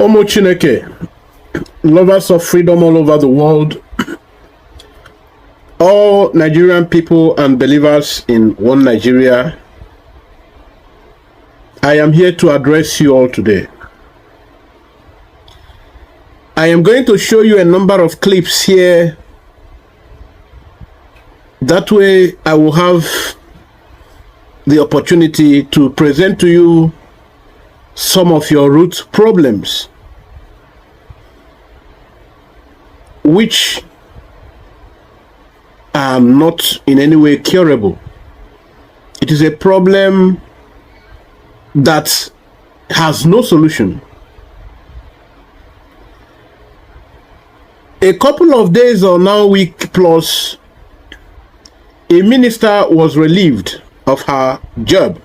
Omo Chineke, lovers of freedom all over the world, all Nigerian people and believers in one Nigeria, I am here to address you all today. I am going to show you a number of clips here. That way I will have the opportunity to present to you some of your root problems, which are not in any way curable. It is a problem that has no solution. A couple of days or now week plus, a minister was relieved of her job.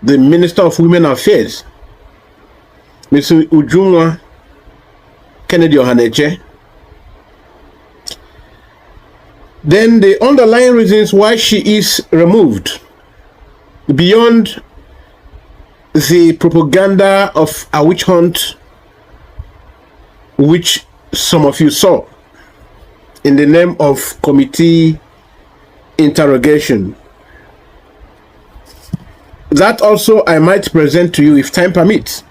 The Minister of Women Affairs, Mr. Ujunwa Kennedy Ohaneche. Then the underlying reasons why she is removed, beyond the propaganda of a witch hunt, which some of you saw in the name of committee interrogation. That also I might present to you if time permits.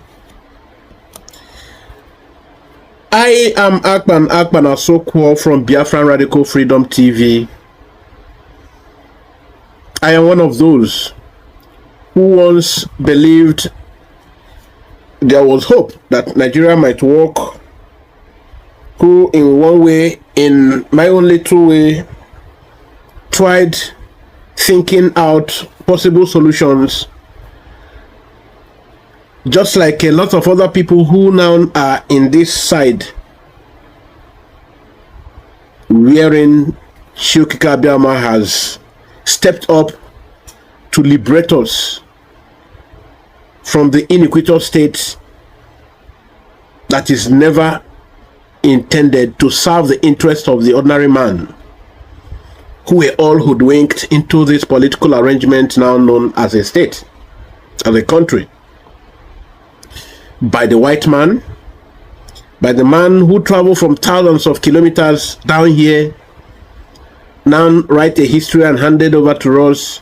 I am Akpan Asokwo from Biafran Radical Freedom TV. I am one of those who once believed there was hope that Nigeria might work, who in one way, in my own little way, tried thinking out possible solutions, just like a lot of other people who now are in this side, wherein Shukika Biama has stepped up to liberate us from the inequitable state that is never intended to serve the interest of the ordinary man, who were all hoodwinked into this political arrangement now known as a state, as a country, by the white man, by the man who traveled from thousands of kilometers down here, now write a history and hand it over to us,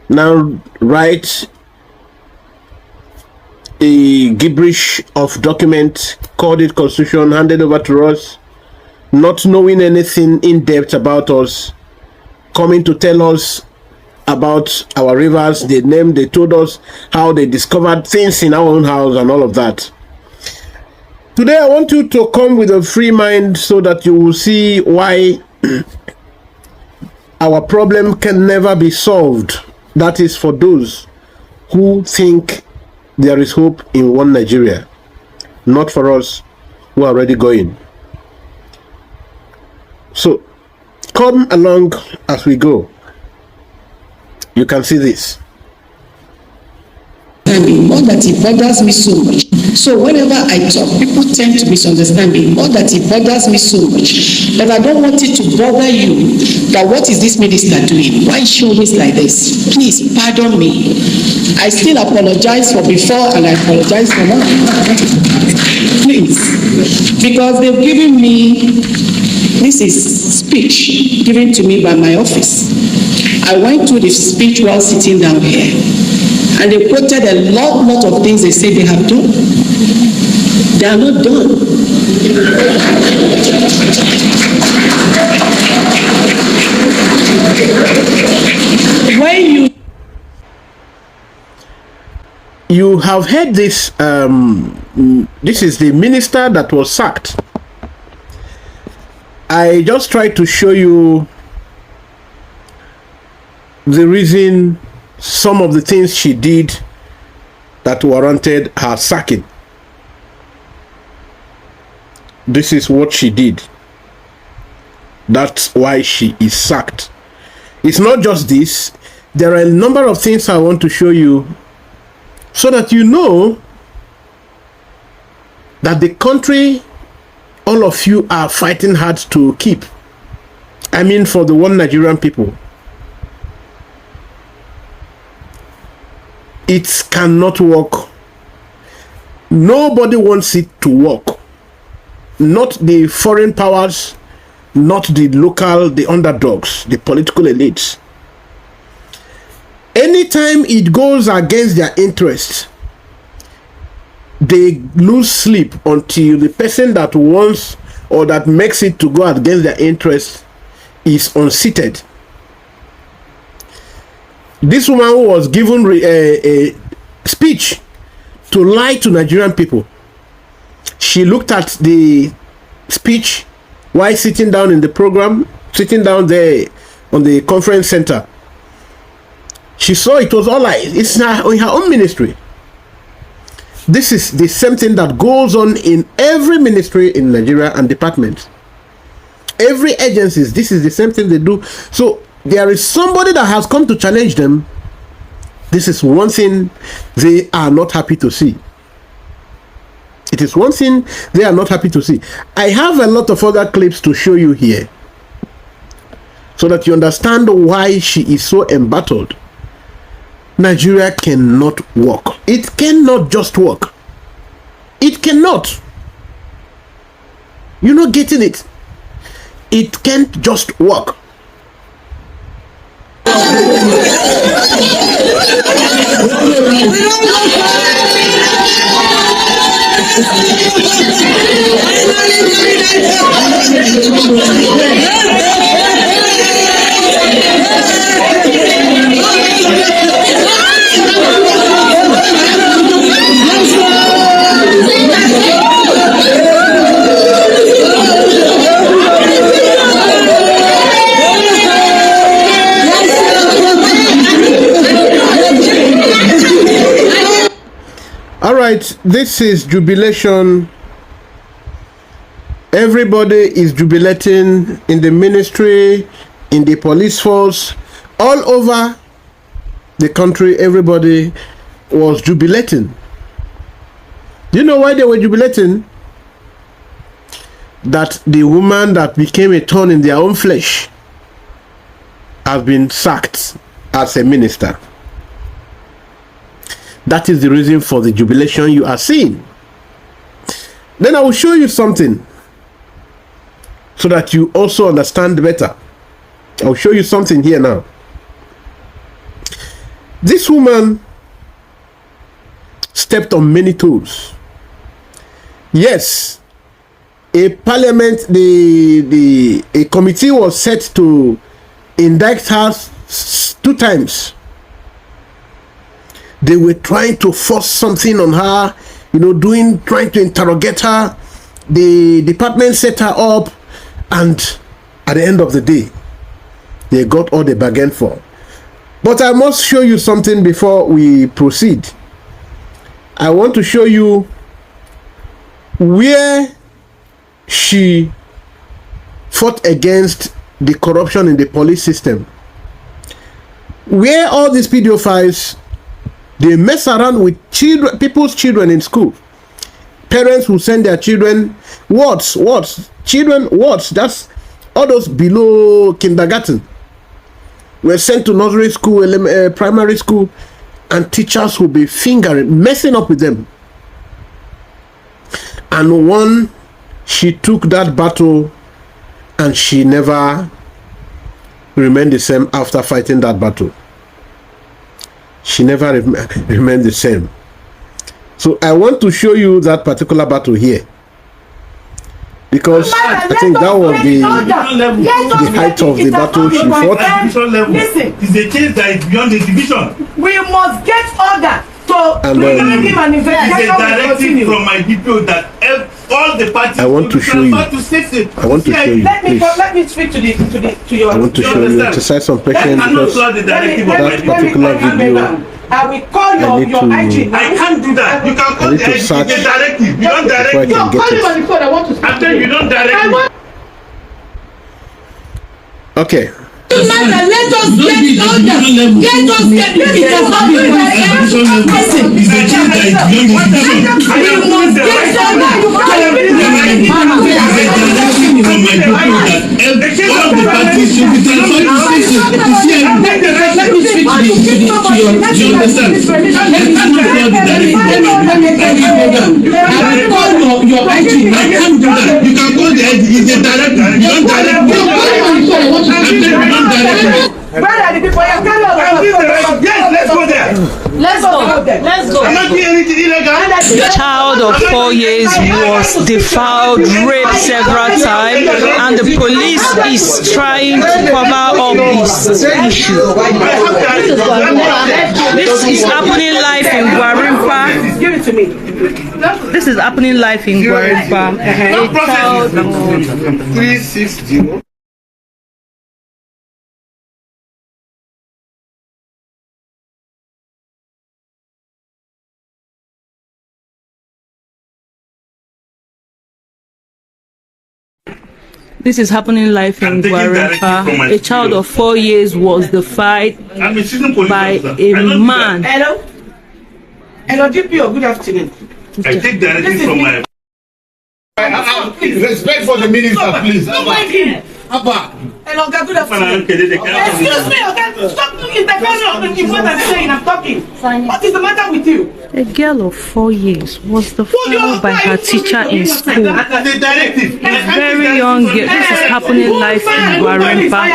now write a gibberish of document, called it constitution, handed over to us, not knowing anything in depth about us, coming to tell us about our rivers, they told us how they discovered things in our own house and all of that. Today I want you to come with a free mind so that you will see why our problem can never be solved. That is for those who think there is hope in one Nigeria, not for us who are already going. So come along as we go. You can see this. More that it bothers me so much. So whenever I talk, people tend to misunderstand me. More that it bothers me so much. But I don't want it to bother you. That what is this minister doing? Why is she always like this? Please pardon me. I still apologize for before and I apologize for now. Please. Because they've given me, this is speech given to me by my office. I went to the speech while sitting down here, and they quoted a lot of things they say they have done. They are not done. When you have heard this, this is the minister that was sacked. I just tried to show you the reason, some of the things she did that warranted her sacking. This is what she did. That's why she is sacked. It's not just this. There are a number of things I want to show you so that you know that the country all of you are fighting hard to keep. I mean, for the one Nigerian people. It cannot work. Nobody wants it to work. Not the foreign powers, not the local, the underdogs, the political elites. Anytime it goes against their interests, they lose sleep until the person that wants or that makes it to go against their interests is unseated. This woman who was given a speech to lie to Nigerian people, she looked at the speech while sitting down in the program, sitting down there on the conference center. She saw it was all like it's in her own ministry. This is the same thing that goes on in every ministry in Nigeria and department. Every agencies, this is the same thing they do. So there is somebody that has come to challenge them. This is one thing they are not happy to see. It is one thing they are not happy to see. I have a lot of other clips to show you here so that you understand why she is so embattled. Nigeria cannot work. It cannot just work. It cannot. You're not getting it. It can't just work. All right, this is jubilation. Everybody is jubilating in the ministry, in the police force, all over the country. Everybody was jubilating. Do you know why they were jubilating? That the woman that became a thorn in their own flesh has been sacked as a minister. That is the reason for the jubilation you are seeing. Then I will show you something so that you also understand better. I'll show you something here now. This woman stepped on many toes. Yes, a parliament, a committee was set to indict her 2 times. They were trying to force something on her, trying to interrogate her. The department set her up, and at the end of the day, they got all they bargained for. But I must show you something before we proceed. I want to show you where she fought against the corruption in the police system. Where all these pedophiles, they mess around with children, people's children in school. Parents will send their children, children, that's all those below kindergarten were sent to nursery school, primary school, and teachers will be messing up with them. And one, she took that battle and she never remained the same after fighting that battle. She never remained the same. So I want to show you that particular battle here, because I think that was the height of the battle she fought. Listen, it's a case that is beyond the division. We must get order to bring him an investigation. It's a directive from my DPO that all the parties I want to show you. I want to show you. Let me speak to your. I want to show you. Exercise some patience because that particular video. I will call your IG. I can't do that. You can call the IG. It's a directive. You don't direct. You call him on the phone. I want to speak. After you don't direct. Okay. Let us get order. Let us get. Let me just have it. It's a case that is beyond the division. We must get order. From my DPO that all the parties should be transferred to station to see everything. Let me speak to you. You understand? I cannot call the directive. I call your IG. I can't do that. You can call the IG. It's a direct. You don't direct. You don't direct. Where are the people? Yes, let's go there. Let's go. Let's go. I'm not doing anything illegal. The child of 4 years was defiled, raped several times, and the police is trying to cover up this issue. This is happening live in Gwarimpa. Give it to me. This is happening live in Gwarimpa. A child 360. This is happening live in Gwarimpa. A child of 4 years was defied by a man. Hello? Hello, DPO, good afternoon. I take direction from my. Respect for the minister, please. No, my dear. Abba. Hello, good afternoon. Excuse me, okay? Stop interfering in what I'm saying. I'm talking. What is the matter with you? A girl of 4 years was defiled by her teacher in school. A very young girl. This is happening live in Gwarimpa.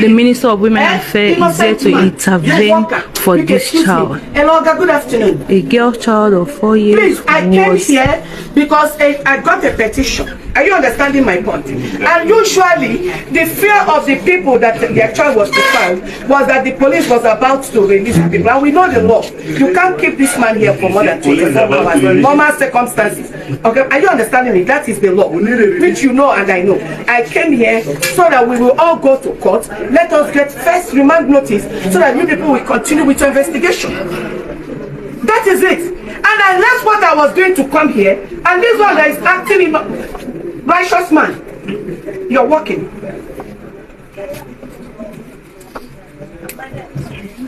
The Minister of Women Affairs is there to intervene for this child. Hello, good afternoon. A girl child of 4 years. Please, I came here because I got a petition. Are you understanding my point? And usually, the fear of the people that their child was defiled was that the police was about to release the people. And we know the law. You can't keep this man here for more than 24 hours. Normal circumstances. Okay, are you understanding me? That is the law, which you know and I know. I came here so that we will all go to court. Let us get first remand notice so that you people will continue with your investigation. That is it. And I left what I was doing to come here, and this one that is acting in righteous man. You're walking.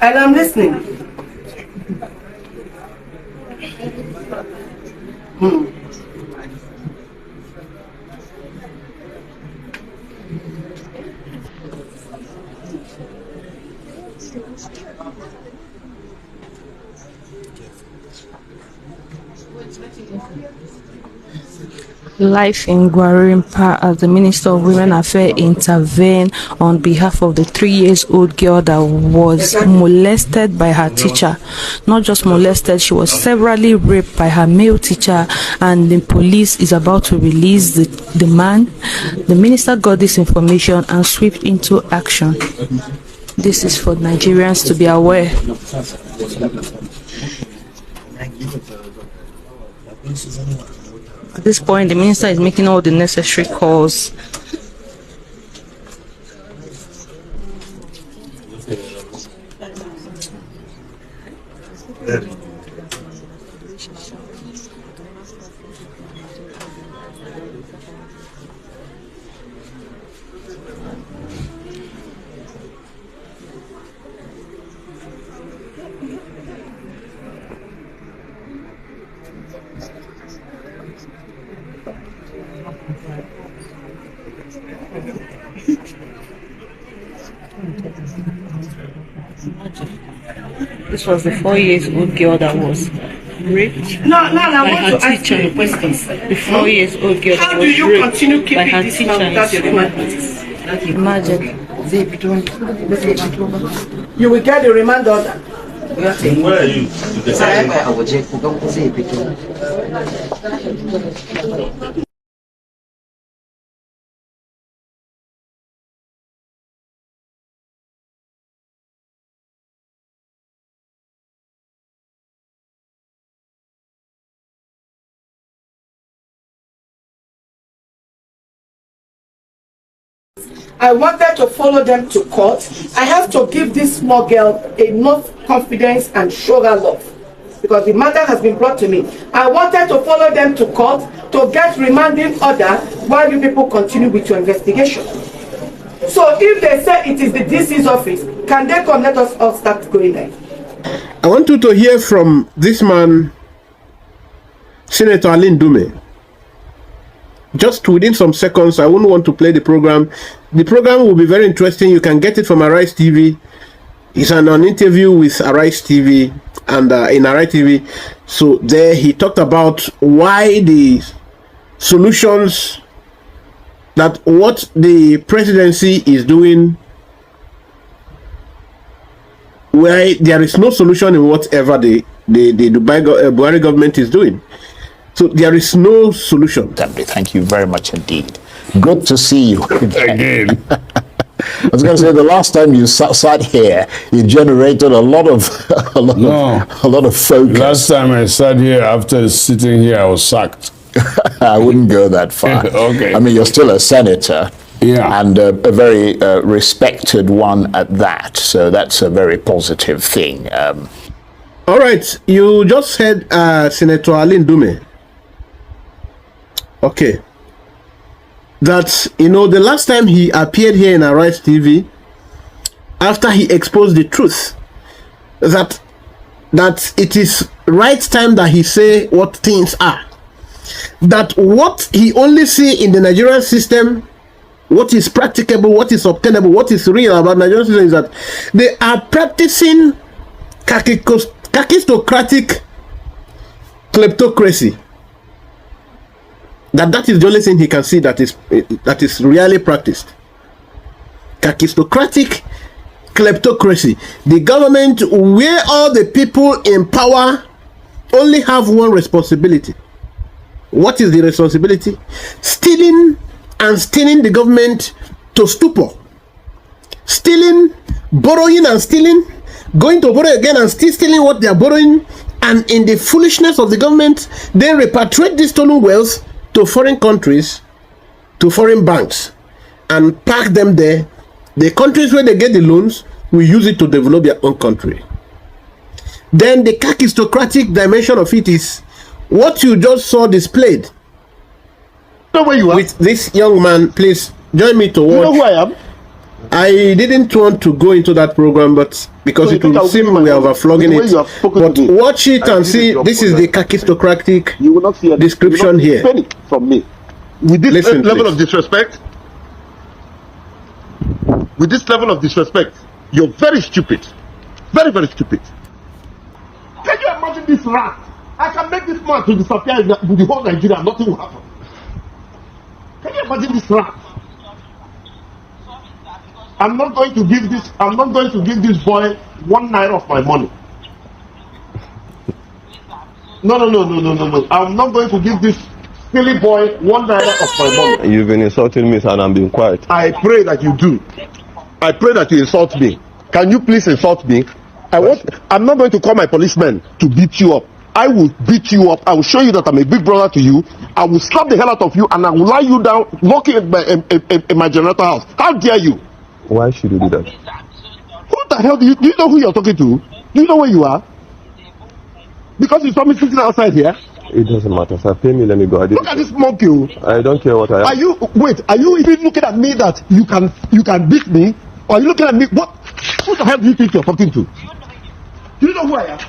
And I'm listening. Life in Gwarimpa as the Minister of Women Affairs intervened on behalf of the 3-year-old girl that was molested by her teacher. Not just molested, she was severally raped by her male teacher, and the police is about to release the man. The minister got this information and swept into action. This is for Nigerians to be aware. At this point, the minister is making all the necessary calls. This was the 4-year-old girl that was raped by her teacher. The 4-year-old girl that was raped by her teacher. Imagine. You will get the remand order. Where are you? I wanted to follow them to court. I have to give this small girl enough confidence and show her love, because the matter has been brought to me. I wanted to follow them to court to get remanding order while you people continue with your investigation. So if they say it is the DC's office, can they come? Let us all start going there. I want you to hear from this man, Senator Alin Dume. Just within some seconds, I wouldn't want to play the program. The program will be very interesting. You can get it from Arise TV. It's an interview with Arise TV and in Arai TV. So there he talked about why the solutions, that what the presidency is doing, why there is no solution in whatever the Buhari government is doing. So there is no solution. Thank you very much indeed. Good to see you Again. I was going to say, the last time you sat here, you generated a lot of a lot of focus. Last time I sat here, after sitting here, I was sacked. I wouldn't go that far. Okay. I mean, you're still a senator. Yeah. And a very respected one at that. So that's a very positive thing. All right, you just heard Senator Alin Dume. Okay. That, you know, the last time he appeared here in Arise TV, after he exposed the truth, that it is right time that he say what things are. That what he only see in the Nigerian system, what is practicable, what is obtainable, what is real about Nigerian system is that they are practicing kakistocratic kleptocracy. That is the only thing he can see that is really practiced. Kakistocratic kleptocracy. The government where all the people in power only have one responsibility. What is the responsibility? Stealing and stealing the government to stupor. Stealing, borrowing and stealing, going to borrow again and still stealing what they are borrowing, and in the foolishness of the government, they repatriate this stolen wealth to foreign countries, to foreign banks, and park them there. The countries where they get the loans will use it to develop their own country. Then the kakistocratic dimension of it is what you just saw displayed. You know where you are? With this young man. Please join me to watch. You know who I am? I didn't want to go into that program, but because So it will seem we are overflogging the way it. you have spoken But to me, watch it I and believe see. your This is the program. kakistocratic You will not see a description you will here. not see a penny from me. With this Listen, level please. of disrespect, you're very stupid. Very, very stupid. Can you imagine this rat? I can make this man to disappear in the whole Nigeria and nothing will happen. Can you imagine this rat? I'm not going to give this boy 1 naira of my money. No. I'm not going to give this silly boy 1 naira of my money. You've been insulting me, and I'm being quiet. I pray that you do. I pray that you insult me. Can you please insult me? I'm not going to call my policemen to beat you up. I will beat you up. I will show you that I'm a big brother to you. I will slap the hell out of you and I will lie you down walking in my generator house. How dare you? Why should you do that? Who the hell do you know who you're talking to? Do you know where you are? Because you saw me sitting outside here. It doesn't matter, sir. Pay me, let me go. Look at this monkey. I don't care what I am. Are you even looking at me that you can beat me? Or are you looking at me? What? Who the hell do you think you're talking to? Do you know who I am?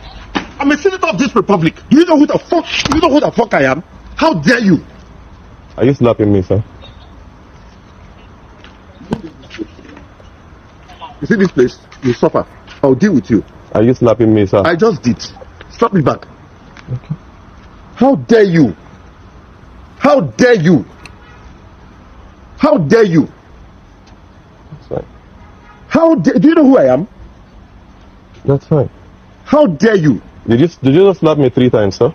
I'm a senator of this republic. Do you know who the fuck I am? How dare you? Are you slapping me, sir? You see this place? You suffer. I'll deal with you. Are you slapping me, sir? I just did. Slap me back. Okay. How dare you? How dare you? How dare you? That's fine. Do you know who I am? That's fine. How dare you? Did you just slap me 3 times, sir?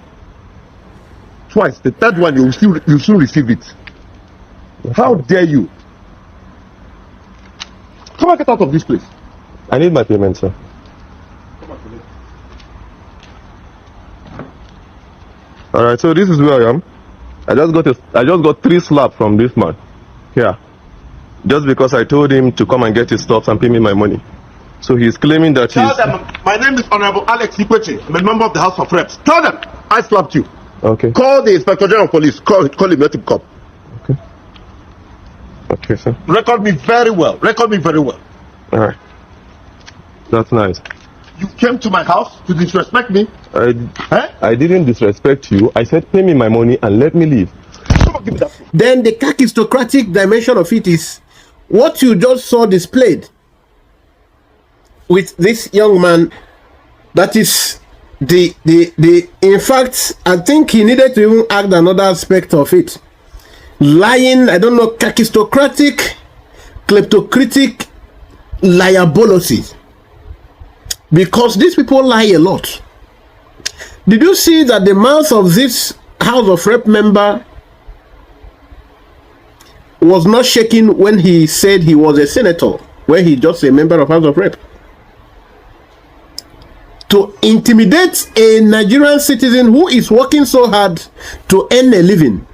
Twice. The third one you'll soon receive it. How dare you? Come on, get out of this place. I need my payment, sir. Alright, so this is where I am. I just got 3 slaps from this man. Here. Just because I told him to come and get his stuff and pay me my money. So he's claiming that Tell them my name is Honorable Alex Ikweche. I'm a member of the House of Reps. Tell them I slapped you. Okay. Call the Inspector General of Police. Call him, let him come. Okay. Okay, sir. Record me very well. Alright. That's nice. You came to my house to disrespect me. I didn't disrespect you. I said pay me my money and let me leave. Come on, give me that phone. Then the kakistocratic dimension of it is what you just saw displayed with this young man. That is in fact, I think he needed to even add another aspect of it. Lying, I don't know, kakistocratic, kleptocratic liability. Because these people lie a lot. Did you see that the mouth of this House of Rep member was not shaking when he said he was a senator, when he just a member of House of Rep? To intimidate a Nigerian citizen who is working so hard to earn a living,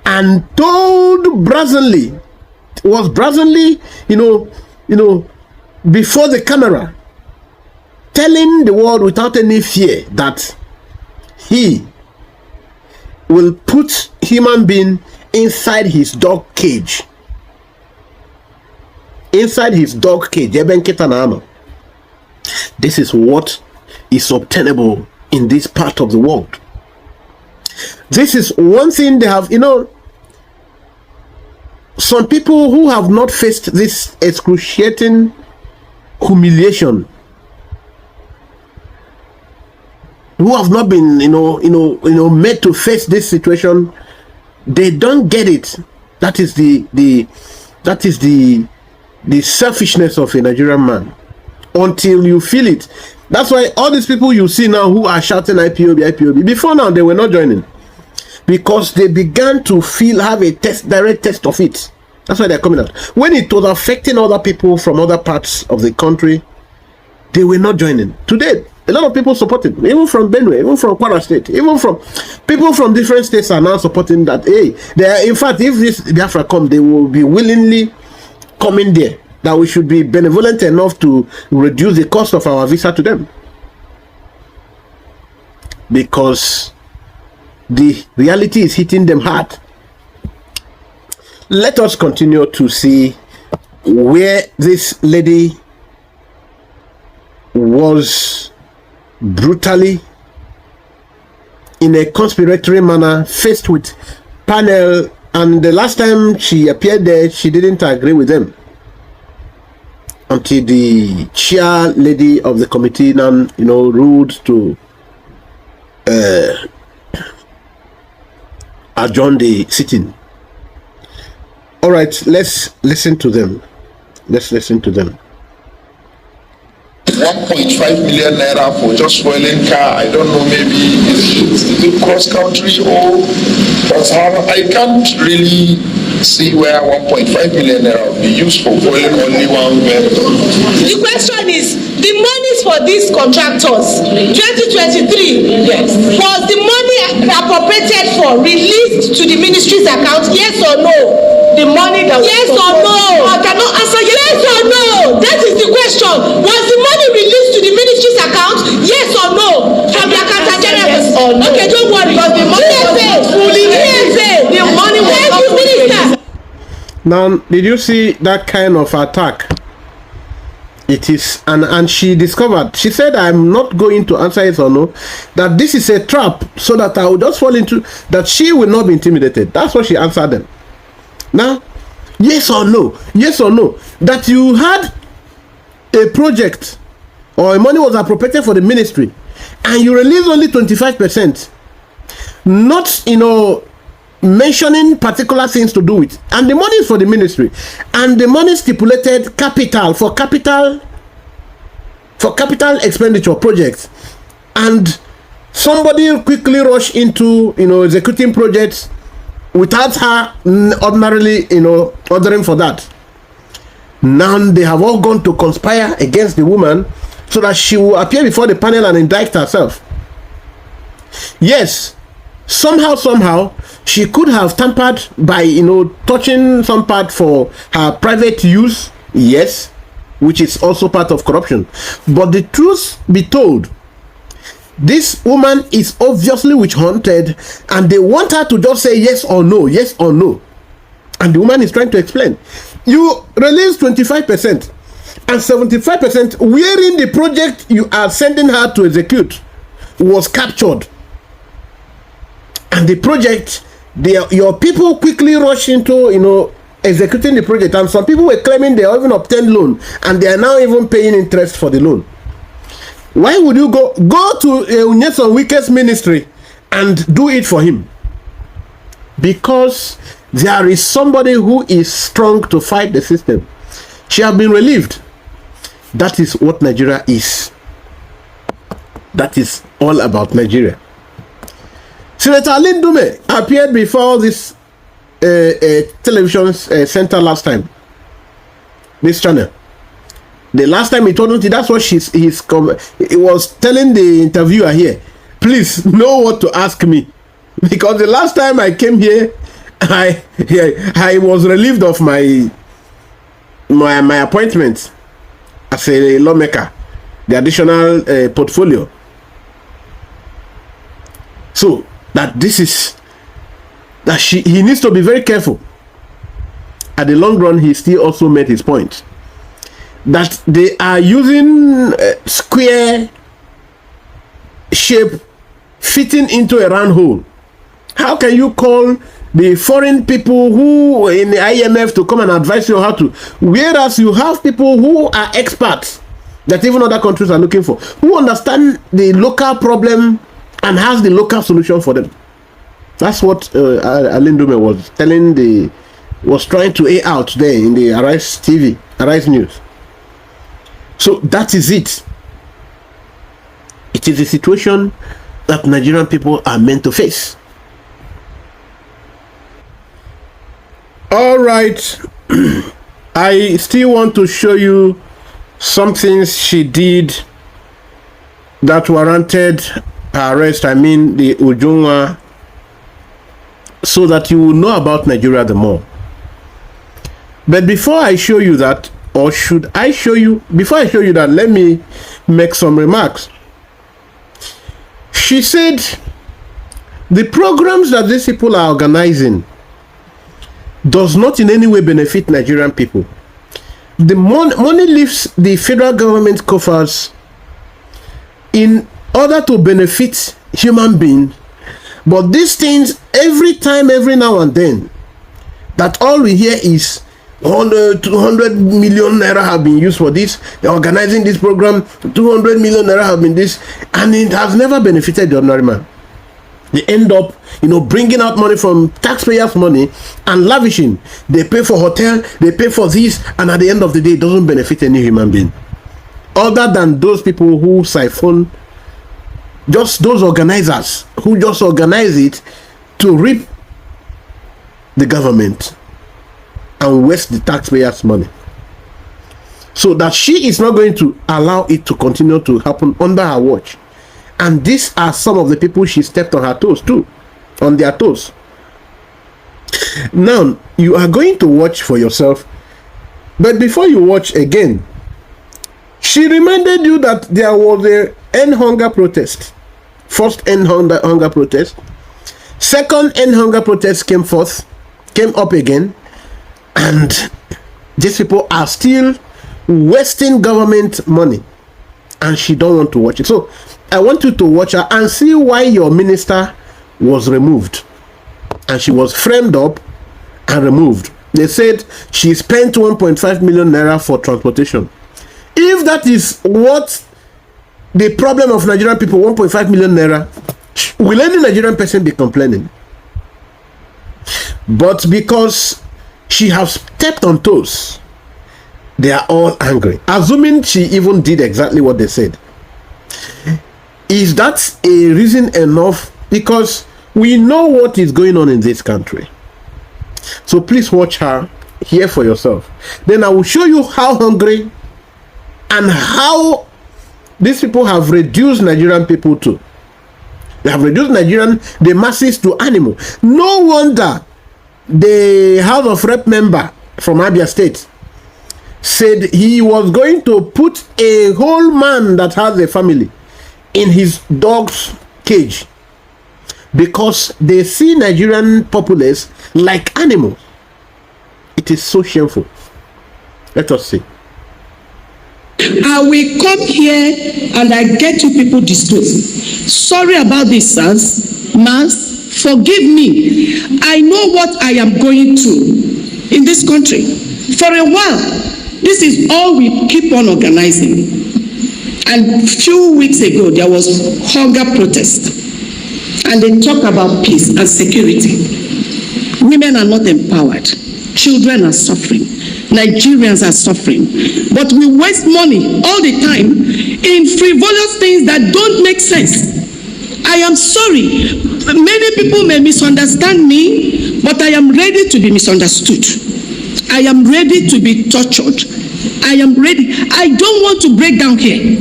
and told brazenly, before the camera, telling the world without any fear that he will put human being inside his dog cage. Inside his dog cage. This is what is obtainable in this part of the world. This is one thing they have, some people who have not faced this excruciating humiliation, who have not been made to face this situation, they don't get it. That is the selfishness of a Nigerian man. Until you feel it. That's why all these people you see now who are shouting IPOB, before now they were not joining, because they began to have a direct test of it. That's why they're coming out. When it was affecting other people from other parts of the country, they were not joining. Today, a lot of people supporting, even from Benue, even from Kwara State, even from people from different states are now supporting that. Hey, they are, in fact, if this Biafra come, they will be willingly coming there. That we should be benevolent enough to reduce the cost of our visa to them. Because the reality is hitting them hard. Let us continue to see where this lady was brutally, in a conspiratory manner, faced with panel, and the last time she appeared there, she didn't agree with them. Until the chair lady of the committee now, ruled to adjourn the sitting. All right, let's listen to them. 1.5 million naira for just fueling car. I don't know, maybe is it cross country or I can't really see where 1.5 million naira will be used for fueling only one vehicle. The question is, the monies for these contractors 2023, yes, was the money appropriated for released to the ministry's account, yes or no? The money that yes or no? I cannot answer yes or no. That is the question. Was the money released to the ministry's account, yes or no? From the accountant general. Yes or no? Okay, don't worry. Because the money was fully the money was not fully. Now, did you see that kind of attack? It is, and she discovered, she said, I'm not going to answer yes or no, that this is a trap, so that I will just fall into, that she will not be intimidated. That's what she answered them. Now, yes or no, that you had a project or money was appropriated for the ministry and you release only 25%, not, mentioning particular things to do with, and the money is for the ministry, and the money stipulated capital for capital expenditure projects, and somebody quickly rush into executing projects without her ordinarily ordering for that. Now they have all gone to conspire against the woman so that she will appear before the panel and indict herself. Yes, somehow she could have tampered by touching some part for her private use, yes, which is also part of corruption. But the truth be told, this woman is obviously witch hunted, and they want her to just say yes or no, and the woman is trying to explain. You release 25% and 75% wherein the project you are sending her to execute was captured. And the project, your people quickly rush into, executing the project. And some people were claiming they even obtained loan, and they are now even paying interest for the loan. Why would you go to Nyesom Wike's ministry and do it for him? Because there is somebody who is strong to fight the system. She has been relieved. That is what Nigeria is. That is all about Nigeria. Senator Alindume appeared before this television center last time. This channel. The last time he told him, that's what he was telling the interviewer here, please know what to ask me. Because the last time I came here, I was relieved of my appointment as a lawmaker, the additional portfolio. So that he needs to be very careful. At the long run, he still also made his point that they are using square shape fitting into a round hole. How can you call the foreign people who in the IMF to come and advise you how to, whereas you have people who are experts that even other countries are looking for, who understand the local problem and has the local solution for them? That's what Alindume was trying to air out there in the Arise TV, Arise News. So that is it. It is a situation that Nigerian people are meant to face. All right. I still want to show you some things she did that warranted her arrest. I mean the Ujungwa, so that you will know about Nigeria the more. But before I show you that, or should I show you, before I show you that, let me make some remarks. She said the programs that these people are organizing does not in any way benefit Nigerian people. The money leaves the federal government coffers in order to benefit human beings. But these things, every time, every now and then, that all we hear is 200 million naira have been used for this, they're organizing this program, 200 million naira have been this, and it has never benefited the ordinary man. They end up, bringing out money from taxpayers' money and lavishing. They pay for hotel, they pay for this, and at the end of the day, it doesn't benefit any human being. Other than those people who siphon, just those organizers who just organize it to reap the government and waste the taxpayers' money. So that she is not going to allow it to continue to happen under her watch. And these are some of the people she stepped on her toes too, on their toes. Now, you are going to watch for yourself, but before you watch again, she reminded you that there was a end hunger protest. First end hunger protest. Second end hunger protest came up again, and these people are still wasting government money, and she don't want to watch it. So I want you to watch her and see why your minister was removed, and she was framed up and removed. They said she spent 1.5 million naira for transportation. If that is what the problem of Nigerian people, 1.5 million naira, will any Nigerian person be complaining? But because she has stepped on toes, they are all angry, assuming she even did exactly what they said. Is that a reason enough? Because we know what is going on in this country. So please watch her, hear for yourself. Then I will show you how hungry and how these people have reduced Nigerian people to. They have reduced the masses to animal. No wonder the House of Rep member from Abia State said he was going to put a whole man that has a family in his dog's cage because they see Nigerian populace like animals. It is so shameful. Let us see. I will come here and I get you people disclosed. Sorry about this, sirs. Mas, forgive me. I know what I am going through in this country. For a while, this is all we keep on organizing. And few weeks ago, there was hunger protest. And they talk about peace and security. Women are not empowered. Children are suffering. Nigerians are suffering. But we waste money all the time in frivolous things that don't make sense. I am sorry. Many people may misunderstand me, but I am ready to be misunderstood. I am ready to be tortured. I am ready. I don't want to break down here.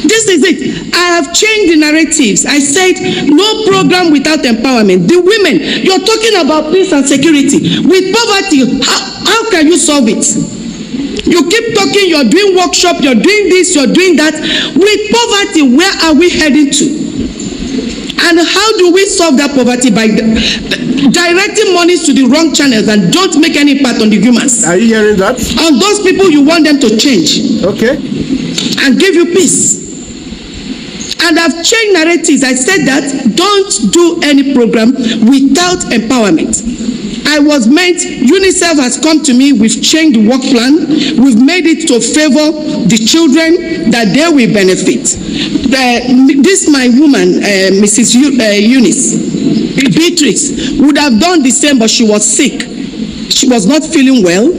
This is it. I have changed the narratives. I said no program without empowerment. The women, you're talking about peace and security. With poverty, how can you solve it? You keep talking, you're doing workshop, you're doing this, you're doing that. With poverty, where are we heading to? And how do we solve that poverty? By directing monies to the wrong channels and don't make any impact on the humans. Are you hearing that? On those people you want them to change. Okay. And give you peace. And I've changed narratives. I said that don't do any program without empowerment. I was meant, UNICEF has come to me, we've changed the work plan, we've made it to favor the children that they will benefit. This my woman, Mrs. Eunice, Beatrix, would have done the same, but she was sick. She was not feeling well.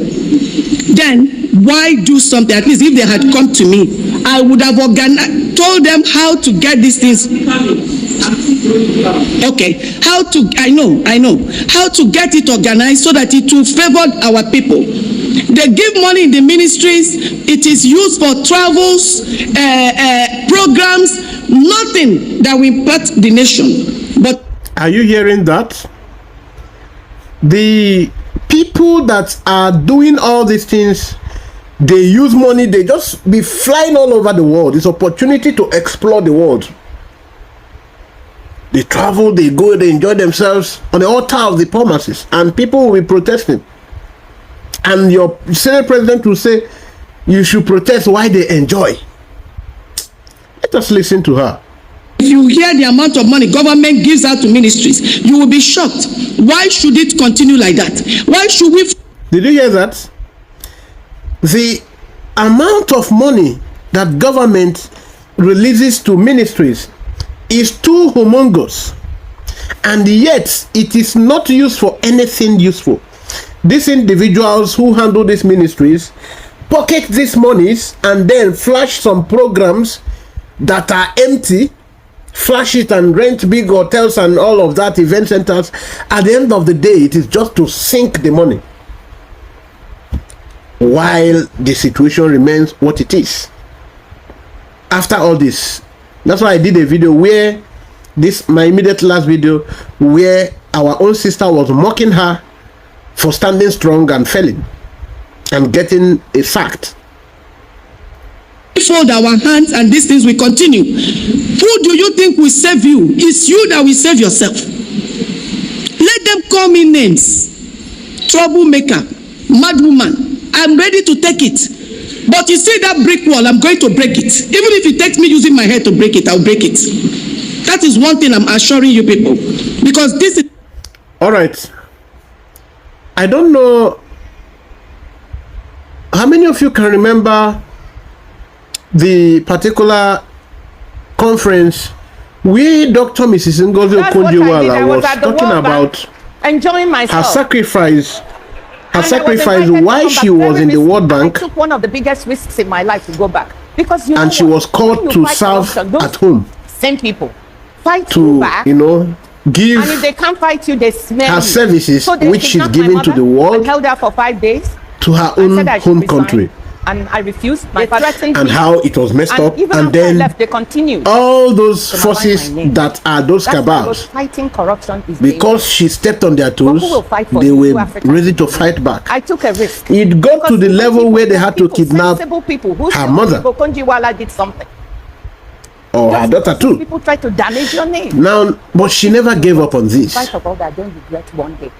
Then, why do something? At least if they had come to me, I would have told them how to get these things. Okay, I know, how to get it organized so that it will favor our people. They give money in the ministries, it is used for travels, programs, nothing that will impact the nation. But are you hearing that? The people that are doing all these things, they use money, they just be flying all over the world. It's opportunity to explore the world. They travel, they go, they enjoy themselves on the altar of the poor masses, and people will be protesting. And your Senate president will say, you should protest while they enjoy. Let us listen to her. If you hear the amount of money government gives out to ministries, you will be shocked. Why should it continue like that? Why should we... Did you hear that? The amount of money that government releases to ministries is too humongous, and yet it is not used for anything useful. These individuals who handle these ministries pocket these monies and then flash some programs that are empty, flash it and rent big hotels and all of that, event centers. At the end of the day, it is just to sink the money while the situation remains what it is. After all this, that's why I did a video where my immediate last video, where our own sister was mocking her for standing strong and failing and getting a sacked. Fold our hands and these things will continue. Who do you think will save you? It's you that will save yourself. Let them call me names. Troublemaker, mad woman. I'm ready to take it. But you see that brick wall, I'm going to break it. Even if it takes me using my head to break it, I'll break it. That is one thing I'm assuring you people. Because this is... All right. I don't know how many of you can remember the particular conference where Dr. Mrs. Ngozi Okonjo-Iweala was talking about enjoying myself. Her sacrifice why she was in the World Bank. I took one of the biggest risks in my life to go back because and she was called to serve at home. Same people fight to back, give and if they can't fight you, they smell her services, so which she's given to the world, held her for 5 days to her own home country. And I refused. My threatened and how it was messed up, and then left, they continued. All those forces that are those cabals, fighting corruption is because she stepped on their toes, they were ready to fight back. I took a risk. It got to the level where they had to kidnap her mother. Okonjo-Iweala did something. Or her daughter too. People try to damage your name. Now, but she never gave up on this. In spite of all that, I don't regret one day.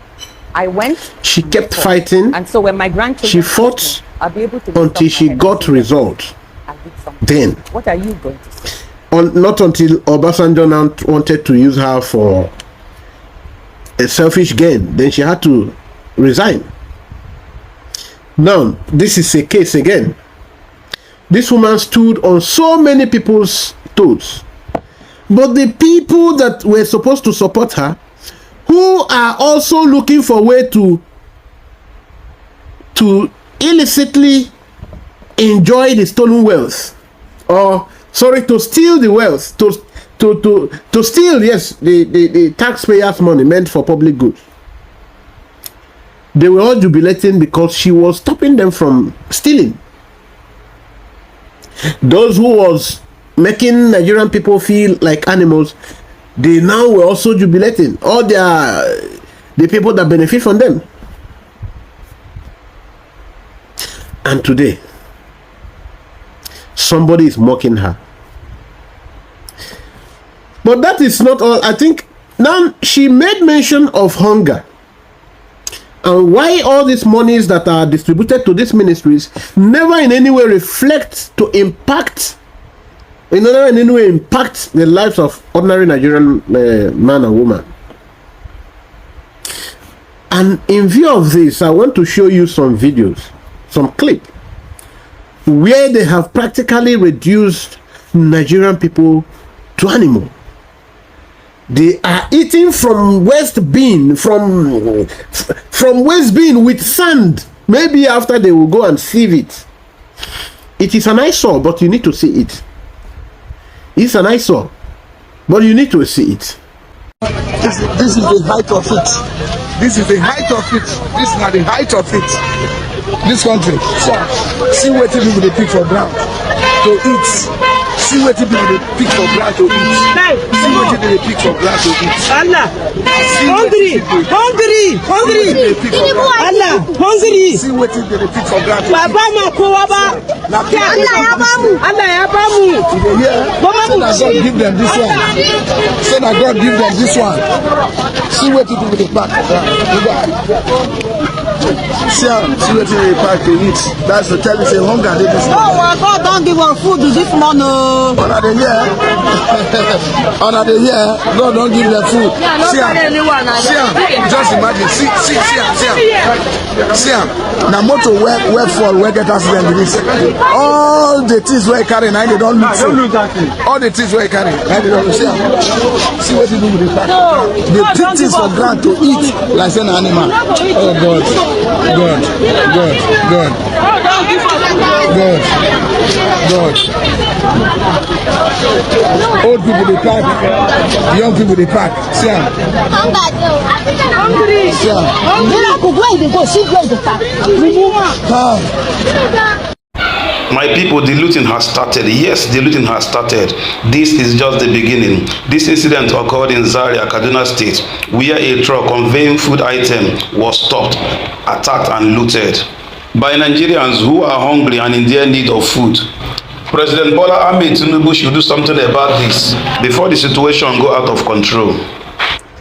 I went. She kept fighting. And so when my grandchildren, she fought I'll be able to until she got results. Then, what are you going to say? Not until Obasanjo now wanted to use her for a selfish gain. Then she had to resign. Now, this is a case again This woman stood on so many people's toes. But the people that were supposed to support her, who are also looking for a way to illicitly enjoy the stolen wealth, or sorry, to steal the wealth, to steal, yes, the taxpayers' money meant for public goods. They were all jubilating because she was stopping them from stealing. Those who was making Nigerian people feel like animals, they now were also jubilating. All the people that benefit from them. And today, somebody is mocking her. But that is not all. I think now she made mention of hunger. And why all these monies that are distributed to these ministries never in any way reflect to impact, never in any way impact the lives of ordinary Nigerian man and woman. And in view of this, I want to show you some videos, some clip, where they have practically reduced Nigerian people to animals. They are eating from waste bin, from waste bin with sand. Maybe after they will go and sieve it. It is an eyesore, but you need to see it. It's an eyesore, but you need to see it. This is the height of it. This is the height of it. This is not the height of it. This country. So, see what people they pick for ground to eat. See what people they pick for ground to eat. See what people they pick for ground to eat. Allah, hungry. Allah, hungry. See what people they pick for ground to eat. Baba Makowaba. Allah yabamu. So that God give them this one. So that God give them this one. See what people they pack. See what they pack to eat. That's to tell you say hunger. Oh my God, don't give one food to this man. Under the year, God don't give them food. See, just imagine. See, now motor where fall, where get accident with this. All the things where carry, now they don't look food. All the things where carry, now they don't look. See what you do with the pack. They pick things for granted to eat like an animal. Oh God. Old people they pack, young people they pack. See them. My people, the looting has started. Yes, the looting has started. This is just the beginning. This incident occurred in Zaria, Kaduna State, where a truck conveying food items was stopped, attacked, and looted by Nigerians who are hungry and in their need of food. President Bola Ahmed Tinubu should do something about this before the situation go out of control.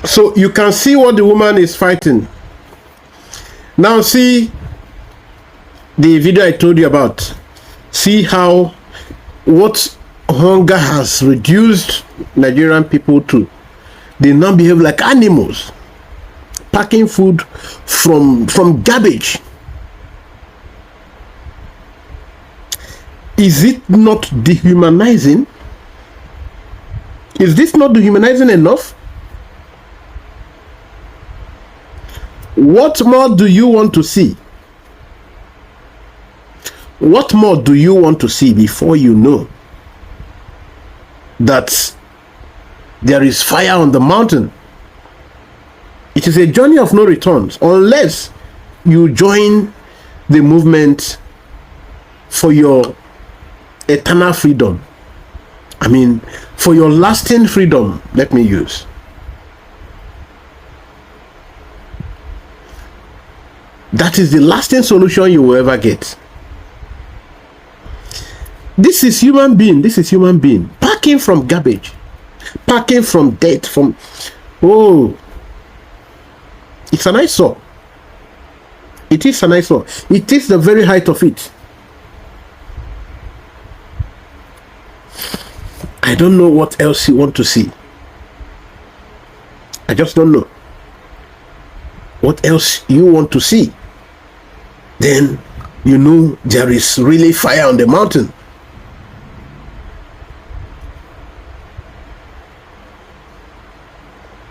So you can see what the woman is fighting. Now see the video I told you about. See how what hunger has reduced Nigerian people to. They now behave like animals, packing food from garbage. Is it not dehumanizing? Is this not dehumanizing enough? What more do you want to see? What more do you want to see before you know that there is fire on the mountain? It is a journey of no returns unless you join the movement for your eternal freedom. I mean, for your lasting freedom, let me use. That is the lasting solution you will ever get. This is human being. This is human being. Packing from garbage. Packing from death. From... Oh. It's an eyesore. It is an eyesore. It is the very height of it. I don't know what else you want to see. I just don't know what else you want to see. Then you know there is really fire on the mountain.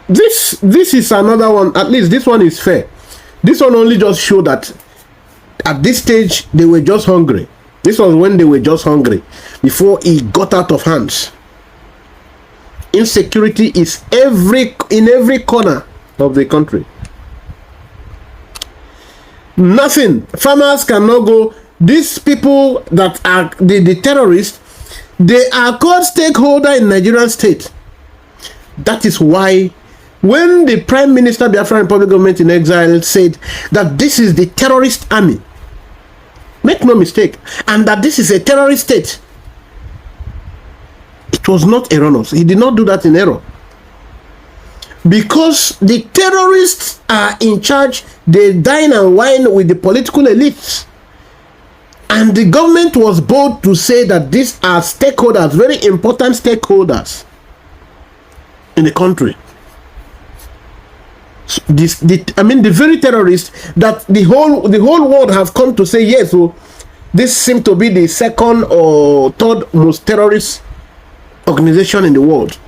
this is another one. At least this one is fair. This one only just show that at this stage they were just hungry. This was when they were just hungry before it got out of hands. Insecurity is in every corner of the country. Nothing. Farmers cannot go. These people that are the terrorists, they are called stakeholder in Nigerian state. That is why when the Prime Minister, the Biafran Republic government in exile, said that this is the terrorist army, make no mistake, and that this is a terrorist state, it was not erroneous. He did not do that in error. Because the terrorists are in charge, they dine and wine with the political elites. And the government was bold to say that these are stakeholders, very important stakeholders in the country. So the very terrorists that the whole world have come to say, yes, so this seems to be the second or third most terrorist organization in the world.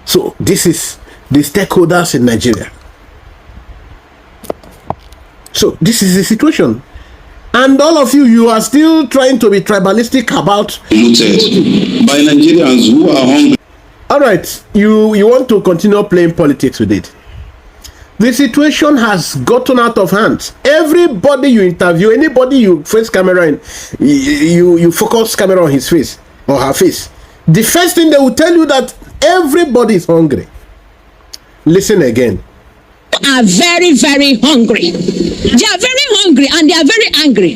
So this is the stakeholders in Nigeria. So this is the situation. And all of you are still trying to be tribalistic about looted by Nigerians who are hungry. All right, you want to continue playing politics with it. The situation has gotten out of hand. Everybody you interview, anybody you face camera in, you focus camera on his face or her face, the first thing they will tell you that everybody is hungry. Listen again. Are very, very hungry. They are very hungry and they are very angry.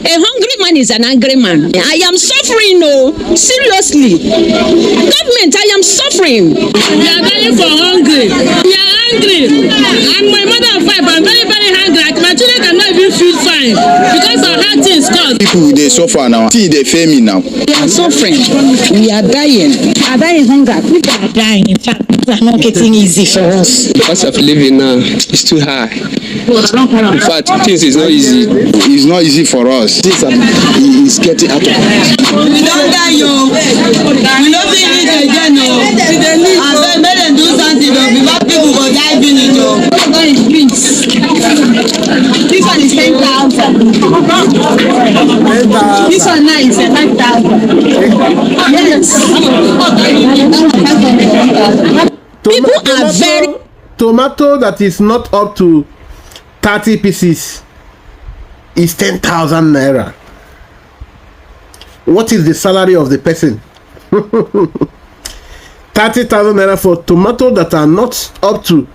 A hungry man is an angry man. I am suffering, no, seriously. Government, I am suffering. We are dying for hungry. We are angry. And my mother of five, I'm very, very hungry. My children cannot even feel fine because of how things cost. People, they suffer now. See, they fail me now. We are suffering. We are dying. We are dying hunger. People are dying. In fact, things are not getting easy for us. The cost of living now is too high. In fact, things is not easy. It's not easy for us. Things is getting out of hand. We don't die, yo. We don't think it again, no. And then make them do something, though, because people go die finish, yo. This one is 10,000. This one now is 5,000. Yes. People are very. Tomato that is not up to 30 pieces is 10,000 naira. What is the salary of the person? 30,000 naira for tomato that are not up to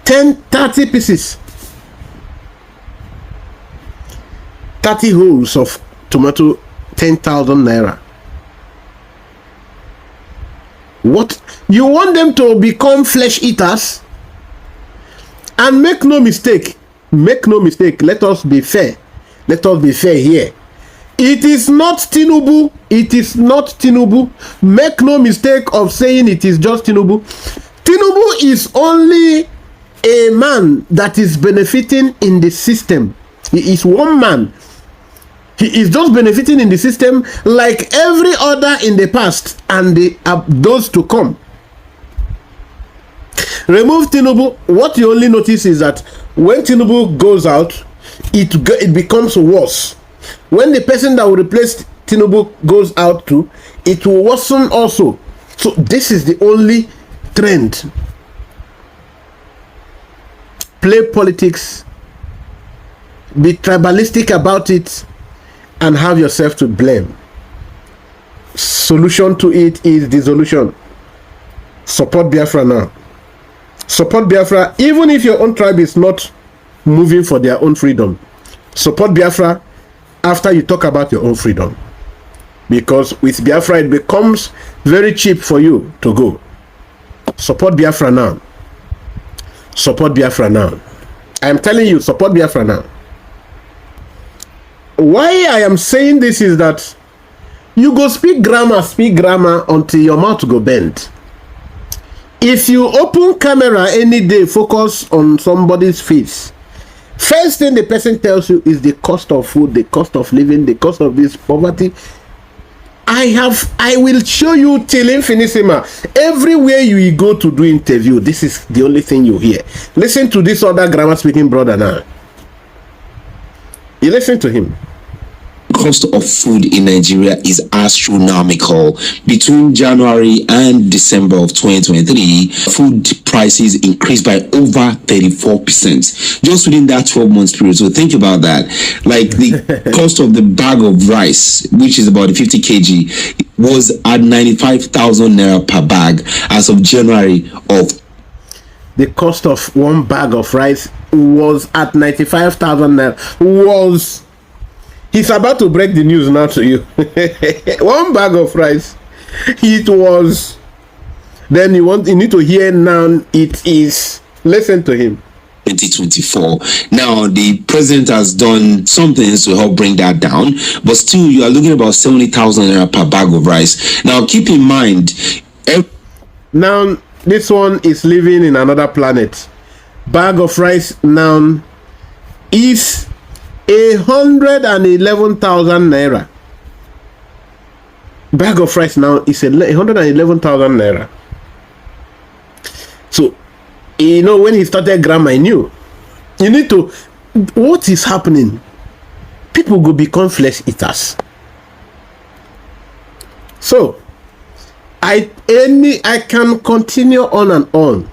30 pieces. 30 holes of tomato, 10,000 naira. What? You want them to become flesh eaters? And make no mistake, let us be fair. Let us be fair here. It is not Tinubu. It is not Tinubu. Make no mistake of saying it is just Tinubu. Tinubu is only a man that is benefiting in the system. He is one man. He is just benefiting in the system like every other in the past and those to come. Remove Tinubu. What you only notice is that when Tinubu goes out, it becomes worse. When the person that will replace Tinubu goes out too, it will worsen also. So this is the only trend. Play politics, be tribalistic about it, and have yourself to blame. Solution to it is dissolution. Support Biafra now. Support Biafra even if your own tribe is not moving for their own freedom. Support Biafra after you talk about your own freedom, because with Biafra it becomes very cheap for you to go. Support Biafra now. Support Biafra now. I am telling you, support Biafra now. Why I am saying this is that you go speak grammar until your mouth go bend. If you open camera any day, focus on somebody's face, first thing the person tells you is the cost of food, the cost of living, the cost of this poverty. I will show you till infinissima. Everywhere you go to do interview, this is the only thing you hear. Listen to this other grammar speaking brother now. You listen to him. Cost of food in Nigeria is astronomical. Between January and December of 2023, food prices increased by over 34% just within that 12 months period. So think about that. Like the cost of the bag of rice, which is about 50 kg, was at 95,000 naira per bag as of January of. The cost of one bag of rice was at 95,000 naira. He's about to break the news now to you. One bag of rice. It was. Then you need to hear now. It is. Listen to him. 2024. Now the president has done some things to help bring that down, but still you are looking about 70,000 naira per bag of rice. Now keep in mind. Now this one is living in another planet. Bag of rice now is 111,000 naira. Bag of rice now is 111,000 naira. So, you know, when he started grammar, I knew. You need to. What is happening? People go become flesh eaters. So, I can continue on and on.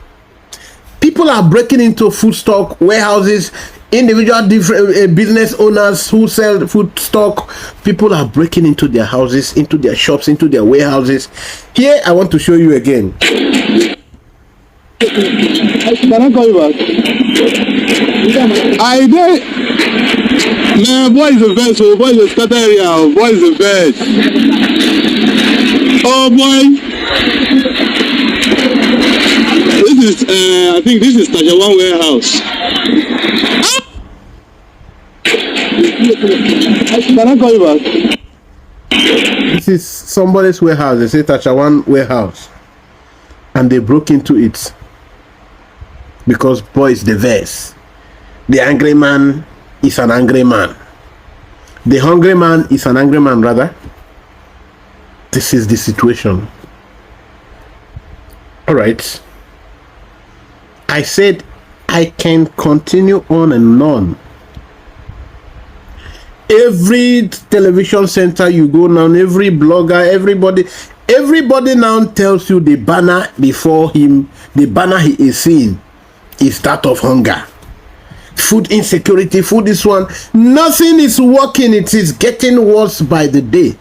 People are breaking into food stock warehouses. Individual different business owners who sell food stock, people are breaking into their houses, into their shops, into their warehouses. Here, I want to show you again. Can I call you back? I did. Man, boy is the best. Oh, boy is the scatter area. Oh, boy is the best. Oh boy. This is, I think this is Tajawan warehouse. Can I call you back? This is somebody's warehouse. They say Tachawan warehouse, and they broke into it because boy is the verse. The angry man is an angry man. The hungry man is an angry man, rather. This is the situation. All right. I said I can continue on and on. Every television center you go now, every blogger, everybody now tells you the banner before him, the banner he is seeing is that of hunger, food insecurity, food this one. Nothing is working. It is getting worse by the day.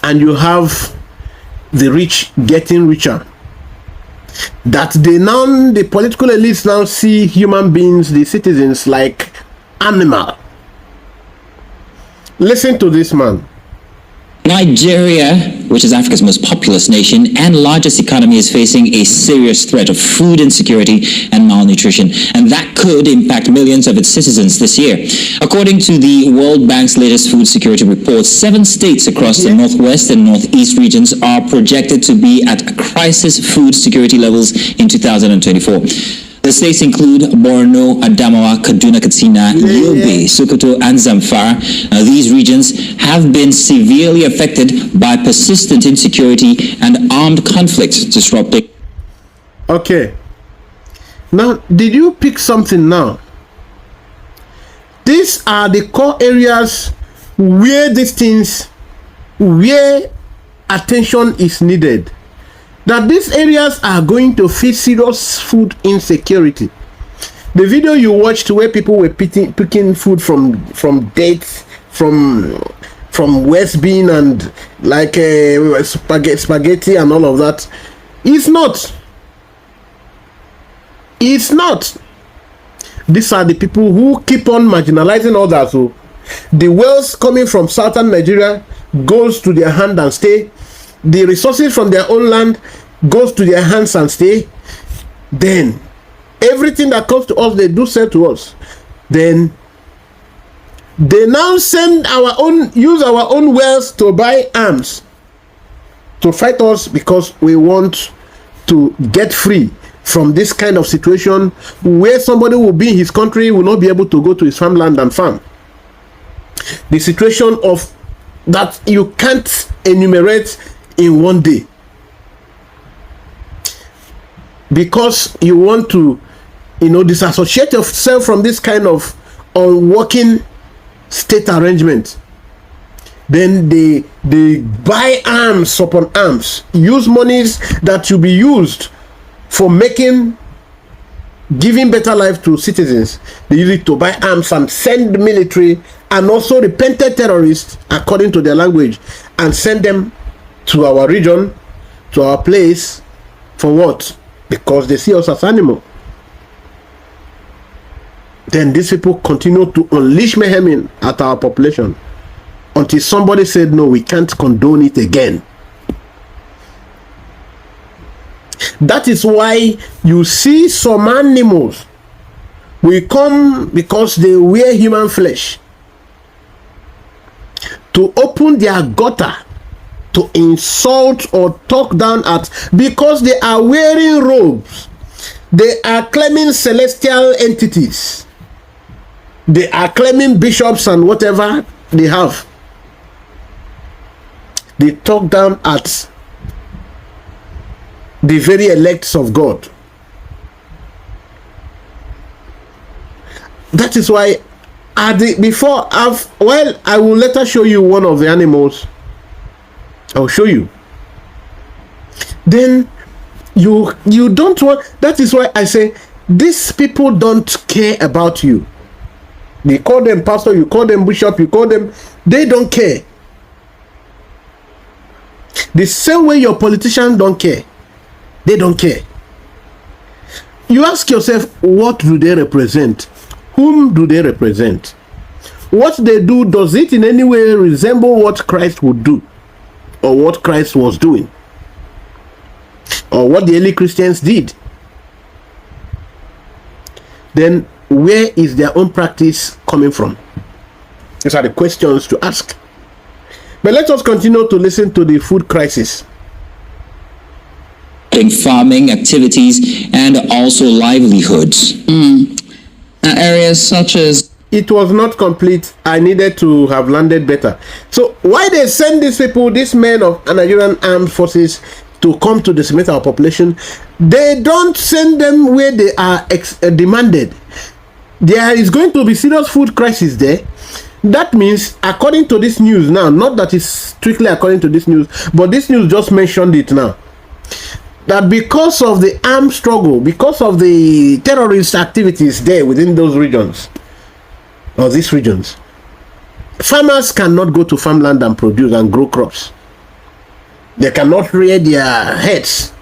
And you have the rich getting richer. That the political elites now see human beings, the citizens, like animal. Listen to this man. Nigeria, which is Africa's most populous nation and largest economy, is facing a serious threat of food insecurity and malnutrition, and that could impact millions of its citizens this year. According to the World Bank's latest food security report, 7 states across the northwest and northeast regions are projected to be at crisis food security levels in 2024. The states include Borno, Adamawa, Kaduna, Katsina, Yobe, Sokoto, and Zamfara. These regions have been severely affected by persistent insecurity and armed conflict disrupting. Okay. Now, did you pick something now? These are the core areas where where attention is needed. That these areas are going to face serious food insecurity. The video you watched where people were picking food from dates, from West Bean and like spaghetti and all of that, it's not. It's not. These are the people who keep on marginalizing others. So the wealth coming from southern Nigeria goes to their hand and stay. The resources from their own land goes to their hands and stay. Then everything that comes to us, they do sell to us. Then they now use our own wealth to buy arms to fight us because we want to get free from this kind of situation where somebody will be in his country, will not be able to go to his farmland and farm. The situation of that you can't enumerate in one day, because you want to, disassociate yourself from this kind of unworking state arrangement. Then they buy arms upon arms, use monies that will be used for giving better life to citizens. They use it to buy arms and send military and also repented terrorists, according to their language, and send them to our region, to our place. For what? Because they see us as animals. Then these people continue to unleash mayhem at our population until somebody said, no, we can't condone it again. That is why you see some animals will come, because they wear human flesh, to open their gutter to insult or talk down at, because they are wearing robes. They are claiming celestial entities. They are claiming bishops and whatever they have. They talk down at the very elects of God. That is why I will later show you one of the animals. I'll show you. Then you don't want. That is why I say these people don't care about you. You call them pastor, you call them bishop, you call them, they don't care. The same way your politicians don't care. They don't care. You ask yourself, what do they represent? Whom do they represent? What they do, does it in any way resemble what Christ would do? Or what Christ was doing? Or what the early Christians did? Then where is their own practice coming from? These are the questions to ask. But let us continue to listen to the food crisis. Farming activities and also livelihoods. Areas such as... It was not complete. I needed to have landed better. So why they send these people, these men of Nigerian armed forces, to come to decimate our population? They don't send them where they are demanded. There is going to be serious food crisis there. That means, according to this news now, not that it's strictly according to this news, but this news just mentioned it now, that because of the armed struggle, because of the terrorist activities there within those regions, or these regions, farmers cannot go to farmland and produce and grow crops. They cannot rear their heads,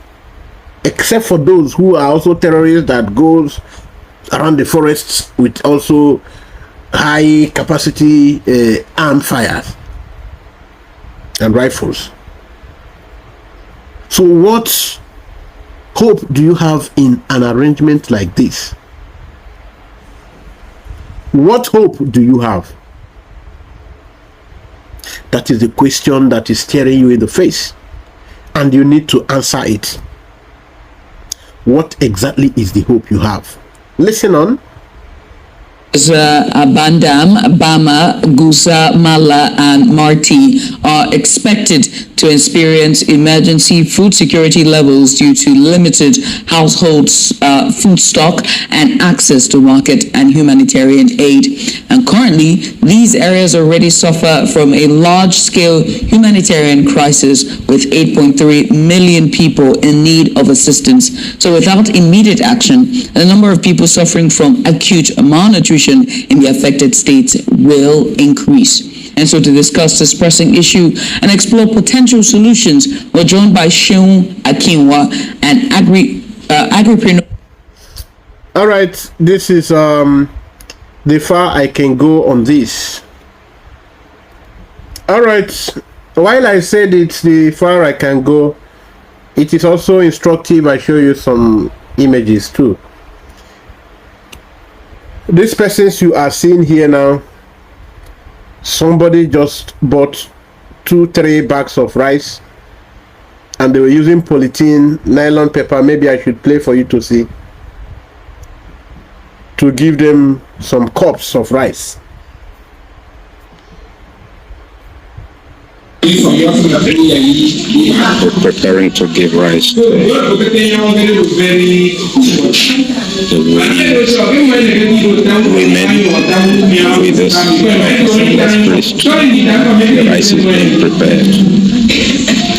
except for those who are also terrorists that goes around the forests with also high capacity armed fires and rifles. So what hope do you have in an arrangement like this? What hope do you have? That is the question that is staring you in the face, and you need to answer it. What exactly is the hope you have? Listen on. Bandam, Bama, Gusa, Mala, and Marti are expected to experience emergency food security levels due to limited household food stock and access to market and humanitarian aid. And currently, these areas already suffer from a large-scale humanitarian crisis with 8.3 million people in need of assistance. So without immediate action, the number of people suffering from acute malnutrition in the affected states will increase. And so to discuss this pressing issue and explore potential solutions, we're joined by Sheung Akinwa, an agripreneur. All right, this is the far I can go on this. All right, while I said it's the far I can go, it is also instructive. I show you some images too. These persons you are seeing here now, somebody just bought 2-3 bags of rice, and they were using polythene, nylon paper. Maybe I should play for you to see, to give them some cups of rice. We're preparing to give rise to women with us. The rice is being prepared.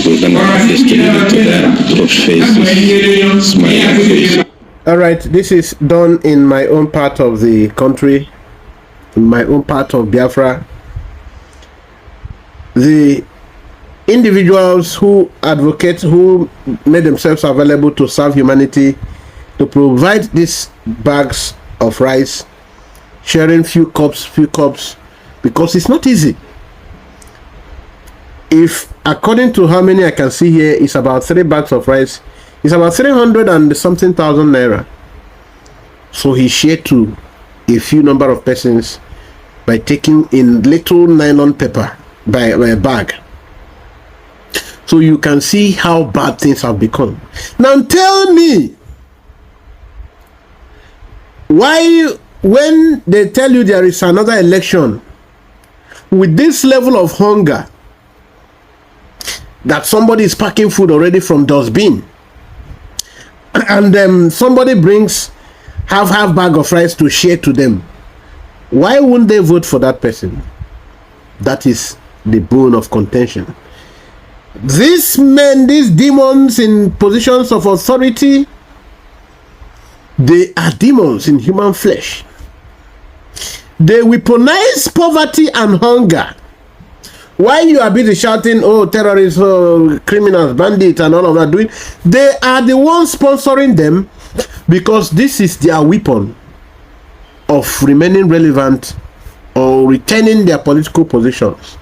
We're going to distribute it to them. Put faces, smiling faces. All right, this is done in my own part of the country, in my own part of Biafra. The individuals who advocate, who made themselves available to serve humanity, to provide these bags of rice, sharing few cups, because it's not easy. If according to how many I can see here, it's about 3 bags of rice, it's about 300 and something thousand naira. So he shared to a few number of persons by taking in little nylon paper by a bag. So you can see how bad things have become. Now tell me, why when they tell you there is another election with this level of hunger, that somebody is packing food already from dustbin, and somebody brings half bag of rice to share to them, why wouldn't they vote for that person? That is the bone of contention. These men, these demons in positions of authority, they are demons in human flesh. They weaponize poverty and hunger. While you are busy shouting, oh, terrorists, oh, criminals, bandits, and all of that doing, they are the ones sponsoring them, because this is their weapon of remaining relevant or retaining their political positions.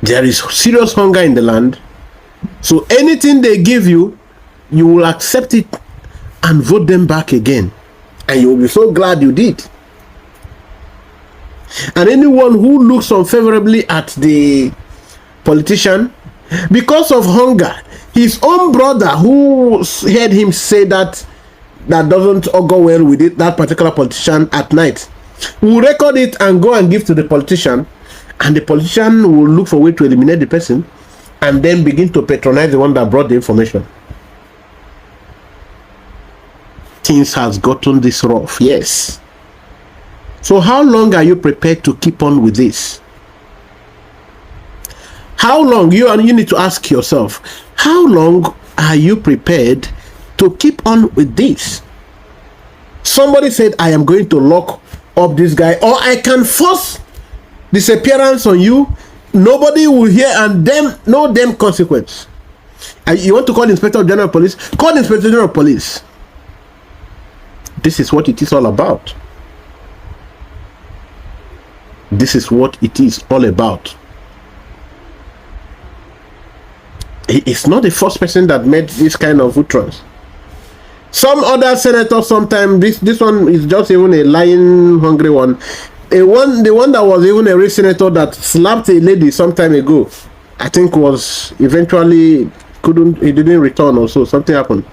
There is serious hunger in the land, so anything they give you, you will accept it and vote them back again, and you will be so glad you did. And anyone who looks unfavorably at the politician because of hunger, his own brother who heard him say that doesn't go well with it, that particular politician, at night, will record it and go and give to the politician, and the politician will look for a way to eliminate the person and then begin to patronize the one that brought the information. Things has gotten this rough, yes. So how long are you prepared to keep on with this? How long? You need to ask yourself, how long are you prepared to keep on with this? Somebody said, I am going to lock up this guy, or I can force disappearance on you. Nobody will hear, and no consequence. And you want to call the Inspector General of Police? Call the Inspector General of Police. This is what it is all about. This is what it is all about. It's not the first person that made this kind of utterance. Some other senators sometimes, this one is just even a lying, hungry one. The one that was even a real senator that slapped a lady some time ago, I think was eventually he didn't return, or so something happened.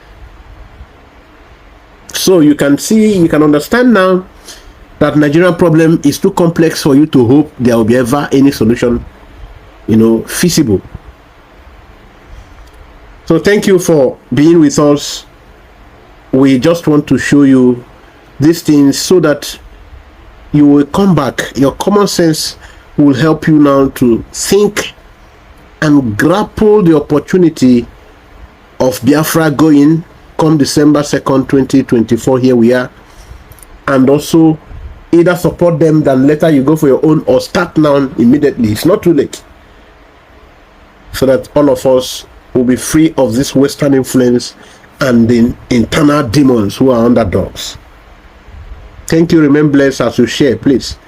So you can see, you can understand now that Nigerian problem is too complex for you to hope there will be ever any solution, feasible. So thank you for being with us. We just want to show you these things so that you will come back. Your common sense will help you now to think and grapple the opportunity of Biafra going come December 2nd, 2024. Here we are. And also either support them, then later you go for your own, or start now immediately. It's not too late. So that all of us will be free of this Western influence and the internal demons who are underdogs. Thank you. Remain blessed as you share, please.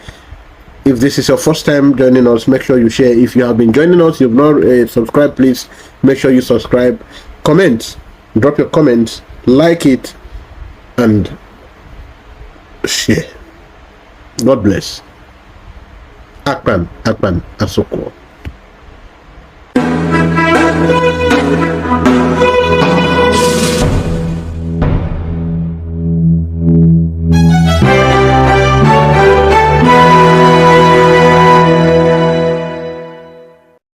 If this is your first time joining us, make sure you share. If you have been joining us, you've not subscribed, please make sure you subscribe. Comment, drop your comments, like it, and share. God bless. Akpan Asoko.